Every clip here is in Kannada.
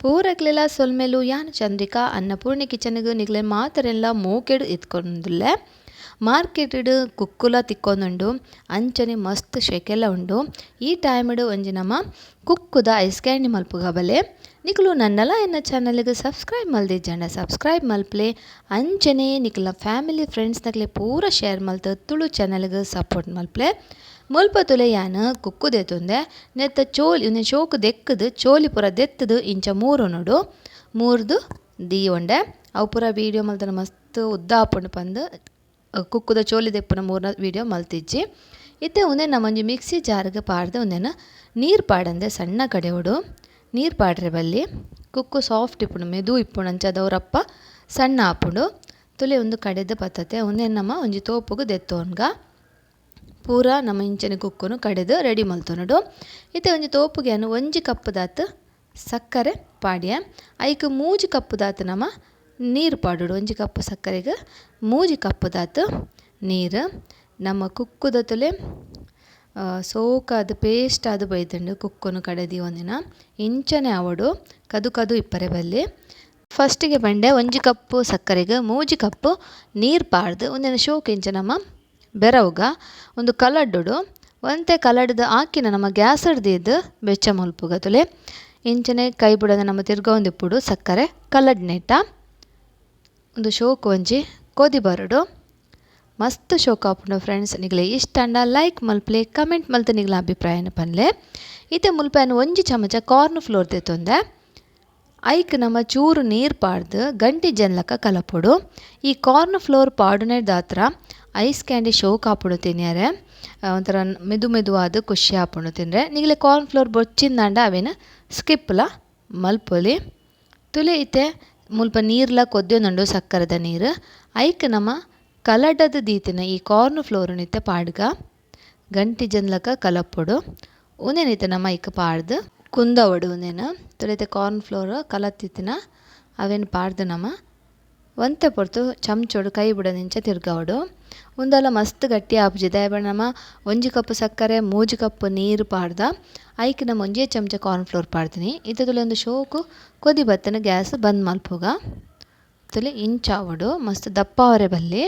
ಪೂರಕ್ಲೆಲ್ಲ ಸೊಲ್ಮೆಲು ಯಾನ್ ಚಂದ್ರಿಕಾ ಅನ್ನಪೂರ್ಣಿ ಕಿಚನ್ಗೆ ನಿಗ್ಲೆ ಮಾತರೆಲ್ಲ ಮೋಕೆಡು ಎತ್ಕೊಂಡುಲ್ಲೆ ಮಾರ್ಕೆಟ್ ಕುಕ್ಕುಲ ತಿಕ್ಕೊಂದುಂಡು ಅಂಚನೆ ಮಸ್ತ್ ಶೆಕೆಲ ಉಂಡು. ಈ ಟೈಮ್ಡ್ ಒಂಜಿ ನಮ ಕುಕ್ಕುದ ಐಸ್ ಕ್ಯಾಂಡಿ ಮಲ್ಪುಗ ಬಲೆ ನಿಕುಲು ನನ್ನಲ ಎನ್ನ ಚಾನಲ್ಗೆ ಸಬ್ಸ್ಕ್ರೈಬ್ ಮಲ್ದಿಜ್ಜಂಡ ಸಬ್ಸ್ಕ್ರೈಬ್ ಮಲ್ಪಲೆ ಅಂಚನೆ ನಿಕುಲ ಫ್ಯಾಮಿಲಿ ಫ್ರೆಂಡ್ಸ್ ನಕ್ಲೆ ಪೂರ ಶೇರ್ ಮಲ್ತು ತುಳು ಚಾನಲ್ಗೆ ಸಪೋರ್ಟ್ ಮಲ್ಪಲೆ ಮುಲ್ಪ ತುಲೆ ಯಾನ್ ಕುಕ್ಕುದೆತ್ತುಂದೆ ನೆತ್ತ ಚೋಲಿ ಉಂದೆ ಶೋಕು ದೆಕ್ಕದು ಚೋಲಿ ಪೂರ ದೆತ್ತದು ಇಂಚ ಮೂರು ನೋಡು ಮೂರ್ದು ದಿ ಉಂಡೆ ಅವು ಪೂರ ವೀಡಿಯೋ ಮಲ್ತನ ಮಸ್ತ್ ಉದ್ದ ಆಪುಂಡು ಪಂದು ಕುಕ್ಕುದ ಚೋಲಿ ದೆಪ್ಪುನ ಮೂರ್ನ ವೀಡಿಯೋ ಮಲ್ತಿಜ್ಜಿ. ಇತ್ತೆ ಉಂದೆ ನಮ್ಮೊಂಜಿ ಮಿಕ್ಸಿ ಜಾರ್ಗೆ ಪಾಡ್ದೆ ಉಂದೆನ ನೀರು ಪಾಡಂದೆ ಸಣ್ಣ ಕಡೆವಡು ನೀರು ಪಾಡ್ರೆ ಬಲ್ಲಿ ಕುಕ್ಕು ಸಾಫ್ಟ್ ಇಪ್ಪುಂಡು ಮೆದು ಇಪ್ಪುಂಡು ಅಂಚದವ್ರಪ್ಪ ಸಣ್ಣ ಆಪುಂಡು ತುಲೆ ಒಂದು ಕಡೆದ ಪತ್ತತೆ ಉಂದೆ ನಮ್ಮ ಒಂಜಿ ತೋಪುಗು ದೆತ್ತೋನ್ಗ ಪೂರ ನಮ್ಮ ಇಂಚನೆ ಕುಕ್ಕುನು ಕಡೆದು ರೆಡಿ ಮಲ್ತೊನಡು. ಇತ್ತೆ ಒಂಜಿ ತೋಪುಗೆ ಒಂಜಿ ಕಪ್ಪು ದಾತು ಸಕ್ಕರೆ ಪಾಡ್ಯ ಐಕ್ ಮೂಜಿ ಕಪ್ಪು ದಾತು ನಮ್ಮ ನೀರು ಪಾಡೋಡು ಒಂಜಿ ಕಪ್ಪು ಸಕ್ಕರೆಗೆ ಮೂಜಿ ಕಪ್ಪು ದಾತು ನೀರು ನಮ್ಮ ಕುಕ್ಕುದ ತುಲೆ ಸೋಕ ಅದು ಪೇಸ್ಟ್ ಅದು ಬೈತಂಡು ಕುಕ್ಕುನು ಕಡೆದಿ ಒಂದಿನ ಇಂಚನೆ ಆವಡು ಕದು ಕದು ಇಪ್ಪರೆ ಬಲ್ಲಿ ಫಸ್ಟಿಗೆ ಬಂಡೆ ಒಂಜಿ ಕಪ್ಪು ಸಕ್ಕರೆಗೆ ಮೂಜಿ ಕಪ್ಪು ನೀರು ಪಾಡ್ದು ಒಂದಿನ ಶೋಕು ಇಂಚ ನಮ್ಮ ಬೆರವುಗ ಒಂದು ಕಲಡ್ಡು ಒಂತೆ ಕಲಡ್ದು ಹಾಕಿನ ನಮ್ಮ ಗ್ಯಾಸ್ ಹಿಡ್ದಿದ್ದು ಬೆಚ್ಚ ಮುಲ್ಪುಗ ತುಲೆ ಇಂಚನೆ ಕೈ ಬಿಡೋದ ನಮ್ಮ ತಿರ್ಗ ಒಂದಿಪ್ಪುಡು ಸಕ್ಕರೆ ಕಲಡ್ನೆಟ್ಟ ಒಂದು ಶೋಕು ಒಂಜಿ ಕೊದಿ ಬರಡು ಮಸ್ತ್ ಶೋಕು ಆಪುಂಡು ಫ್ರೆಂಡ್ಸ್. ನಿಗ್ಲೆ ಇಷ್ಟ ಅಂಡ ಲೈಕ್ ಮಲ್ಪಲೆ ಕಮೆಂಟ್ ಮಲ್ತು ನಿಗ್ಲ ಅಭಿಪ್ರಾಯನ ಪನ್ಲೆ. ಇತ್ತೆ ಮುಲ್ಪನ ಒಂಜಿ ಚಮಚ ಕಾರ್ನ್ ಫ್ಲೋರ್ ತೆತ್ತೊಂದೆ ಐಕ್ ನಮ್ಮ ಚೂರು ನೀರು ಪಾಡ್ದು ಗಂಟಿ ಜನ್ಲಕ ಕಲಪೊಡು. ಈ ಕಾರ್ನ್ ಫ್ಲೋರ್ ಪಾಡುನೆ ದಾತ್ರ ಐಸ್ ಕ್ಯಾಂಡಿ ಶೋಕ್ ಆಪುಂಡು ತಿನ್ಯಾರೆ ಒಂಥರ ಮೆದು ಮೆದುವಾದ ಖುಷಿ ಆಪುಂಡು ತಿಂದರೆ ನಿಗಲೆ ಕಾರ್ನ್ ಫ್ಲೋರ್ ಬೊಚ್ಚಿಂದಾಂಡ ಅವೇನು ಸ್ಕಿಪ್ಲ ಮಲ್ಪೊಲಿ ತುಲೆ ಇತ್ತೆ ಮುಲ್ಪ ನೀರ್ಲ ಕೊದ್ದೊಂದುಂಡು ಸಕ್ಕರದ ನೀರು ಐಕ್ ನಮ್ಮ ಕಲಡದ ದೀತಿನ ಈ ಕಾರ್ನ್ ಫ್ಲೋರ್ನಿತ್ತೆ ಪಾಡ್ಗ ಗಂಟಿ ಜನ್ಲಕ ಕಲಪೊಡು ಉಂದೇನಿತ್ತೆ ನಮ್ಮ ಐಕ್ ಪಾಡ್ದು ಕುಂದವಡು ಉಂದೇನು ತುಲೆತೆ ಕಾರ್ನ್ ಫ್ಲೋರ್ ಕಲತ್ತಿತ್ತಿನ ಅವೇನು ಪಾಡ್ದು ನಮ್ಮ ಒಂತೆ ಪೊರ್ತು ಚಮಚೋಡು ಕೈ ಬಿಡೋದಿಂಚ ತಿರ್ಗವಡು ಉಂದೆಲ್ಲ ಮಸ್ತ್ ಗಟ್ಟಿ ಆಪುಜಿದೆ ಬಣ್ಣ ನಮ್ಮ ಒಂಜಿ ಕಪ್ಪು ಸಕ್ಕರೆ ಮೂಜಿ ಕಪ್ಪು ನೀರು ಪಾಡ್ದ ಐಕ್ ನಮ್ಮ ಒಂಜೇ ಚಮಚ ಕಾರ್ನ್ ಫ್ಲೋರ್ ಪಾಡ್ತೀನಿ. ಇತ್ತೆ ತುಲೆ ಒಂದು ಶೋಕು ಕೊದಿ ಬತ್ತನ ಗ್ಯಾಸ್ ಬಂದ್ ಮಲ್ಪುಗ ತುಲೆ ಇಂಚಾವಡು ಮಸ್ತ್ ದಪ್ಪ ಅವರೆ ಬಲ್ಲಿ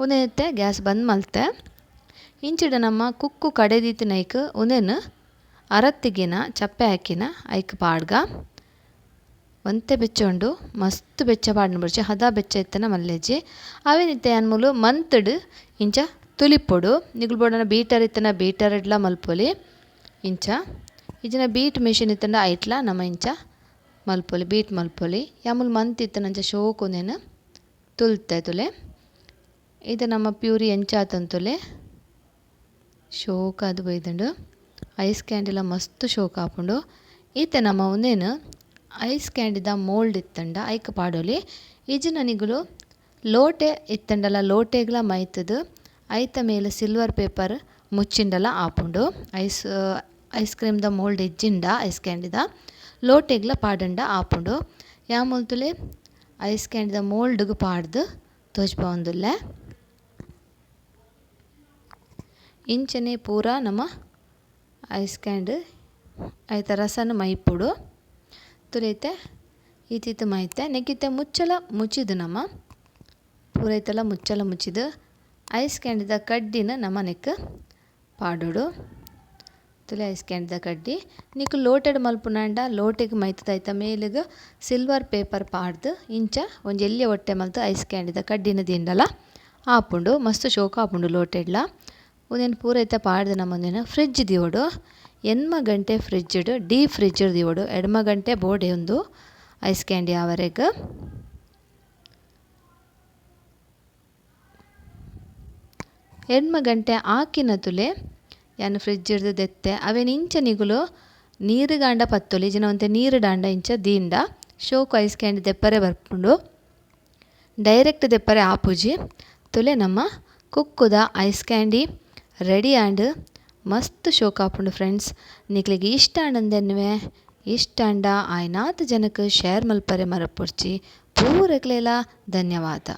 ಉಂದೆತ್ತೆ ಗ್ಯಾಸ್ ಬಂದ್ ಮಲ್ತೆ ಇಂಚಿಡ ನಮ್ಮ ಕುಕ್ಕು ಕಡೆದೀತಿನ ಐಕ್ ಉಂದೆನು ಅರತ್ತಿಗಿನ ಚಪ್ಪೆ ಹಾಕಿನ ಐಕ್ ಪಾಡ್ಗ ಒಂತೆ ಬೆಚ್ಚ ಉಂಡು ಮಸ್ತ್ ಬೆಚ್ಚ ಪಾಡ್ನ ಬಿಡ್ಚಿ ಹದ ಬೆಚ್ಚ ಇತ್ತನ ಮಲ್ಲೆಜ್ಜಿ ಅವೇನಿತ್ತೆ ಅನ್ಮೂಲು ಮಂತಡ್ ಇಂಚ ತುಲಿಪೊಡು ನಿಗುಲು ಬೋಡನ ಬೀಟರ್ ಇತ್ತನ ಬೀಟರ್ ಇಡ್ಲ ಮಲ್ಪೊಲಿ ಇಂಚ ಇಜಿನ ಬೀಟ್ ಮೆಷಿನ್ ಇತ್ತಂಡ ಐಟ್ಲ ನಮ್ಮ ಇಂಚ ಮಲ್ಪೊಲಿ ಬೀಟ್ ಮಲ್ಪೊಲಿ ಯಾಮೂಲು ಮಂತ್ ಇತ್ತನಂಚ ಶೋಕುನೇನು ತುಲ್ತೆ ತುಲೆ ಇದು ನಮ್ಮ ಪ್ಯೂರಿ ಎಂಚಾತಂತುಲೆ ಶೋಕ ಅದು ಬೈದಂಡು ಐಸ್ ಕ್ಯಾಂಡಿಲ ಮಸ್ತ್ ಶೋಕ ಆಪುಂಡು. ಈತೆ ನಮ್ಮ ಒಂದೇನು ಐಸ್ ಕ್ಯಾಂಡಿದ ಮೋಲ್ಡ್ ಇತ್ತಂಡ ಐಕ್ ಪಾಡೋಲಿ ಇಜಿನ ನಿಗುಲು ಲೋಟೆ ಇತ್ತಂಡಲ ಲೋಟೆಗ್ಲ ಮೈತದು ಐತ ಮೇಲೆ ಸಿಲ್ವರ್ ಪೇಪರ್ ಮುಚ್ಚಿಂಡಲ ಆಪುಂಡು ಐಸ್ ಕ್ರೀಮ್ದ ಮೋಲ್ಡ್ ಇಜ್ಜಿಂಡ ಐಸ್ ಕ್ಯಾಂಡಿದ ಲೋಟೆಗ್ಲ ಪಾಡಂಡ ಆಪುಂಡು ಯಾಮೂಲ್ತುಲೆ ಐಸ್ ಕ್ಯಾಂಡಿದ ಮೋಲ್ಡ್ಗ್ ಪಾಡ್ದು ತೋಜ್ಪಾವೊಂದುಲ್ಲೆ ಇಂಚನೆ ಪೂರ ನಮ್ಮ ಐಸ್ ಕ್ಯಾಂಡ್ ಐತ ರಸನ ಮೈಪುಡು ತುಲೈತೆ ಈತಿತ್ತು ಮೈತೆ ನೆಕ್ಕಿತ್ತೆ ಮುಚ್ಚಲ ಮುಚ್ಚಿದು ನಮ್ಮ ಪೂರೈತೆಲ್ಲ ಮುಚ್ಚಲ ಮುಚ್ಚಿದು ಐಸ್ ಕ್ಯಾಂಡಿದ ಕಡ್ಡಿನ ನಮ್ಮ ನೆಕ್ ಪಾಡೋಡು ತುಲೆ ಐಸ್ ಕ್ಯಾಂಡಿದ ಕಡ್ಡಿ ನಿಕ್ಕು ಲೋಟೆಡ್ ಮಲ್ಪುನಾಂಡ ಲೋಟೆಗೆ ಮೈತದೈತ ಮೇಲಿಗೆ ಸಿಲ್ವರ್ ಪೇಪರ್ ಪಾಡ್ದು ಇಂಚ ಒಂಜಿ ಎಲ್ಲಿ ಹೊಟ್ಟೆ ಮಲ್ತು ಐಸ್ ಕ್ಯಾಂಡಿದ ಕಡ್ಡಿನ ದಿಂಡಲ ಆಪುಂಡು ಮಸ್ತ್ ಶೋಕ ಆಪುಂಡು ಲೋಟೆಡ್ಲ ಒಂದೇನು ಪೂರೈತೆ ಪಾಡ್ದು ನಮ್ಮ ಒಂದೇನು ಫ್ರಿಜ್ ದಿವೋಡು ಎನ್ಮ ಗಂಟೆ ಫ್ರಿಜ್ಡ್ ಡೀಪ್ ಫ್ರಿಜ್ ದಿವೋಡು ಎಡ್ಮ ಗಂಟೆ ಬೋಡೆ ಒಂದು ಐಸ್ ಕ್ಯಾಂಡಿ ಆವರೆಗೆ ಎಡ್ಮ ಗಂಟೆ ಆಕಿನ ತುಲೆ ಯಾನು ಫ್ರಿಜ್ ಹಿಡ್ದು ದೆತ್ತೆ ಅವೇನು ಇಂಚ ನಿಗುಲು ನೀರು ಗಾಂಡ ಪತ್ತೊಲಿ ಜನ ಒಂತೆ ನೀರು ಡಾಂಡ ಇಂಚ ದೀಂಡ ಶೋಕು ಐಸ್ ಕ್ಯಾಂಡಿ ದೆಪ್ಪರೆ ಬರ್ಪುಂಡು ಡೈರೆಕ್ಟ್ ದೆಪ್ಪರೆ ಆಪುಜಿ ತುಲೆ ನಮ್ಮ ಕುಕ್ಕುದ ಐಸ್ ಕ್ಯಾಂಡಿ ರೆಡಿ ಆಂಡ್ ಮಸ್ತ್ ಶೋಕ ಆಪುಂಡು ಫ್ರೆಂಡ್ಸ್. ನಿಕ್ಲಿಗೆ ಇಷ್ಟ ಆಂಡಂದೆನ್ನುವೆ ಇಷ್ಟ ಆಂಡ ಆಯ್ನಾತ್ ಜನಕ್ಕೆ ಶೇರ್ ಮಲ್ಪರೆ ಮರಪೊರ್ಚಿ ಪೂರಕ್ಲೆಲ ಧನ್ಯವಾದ.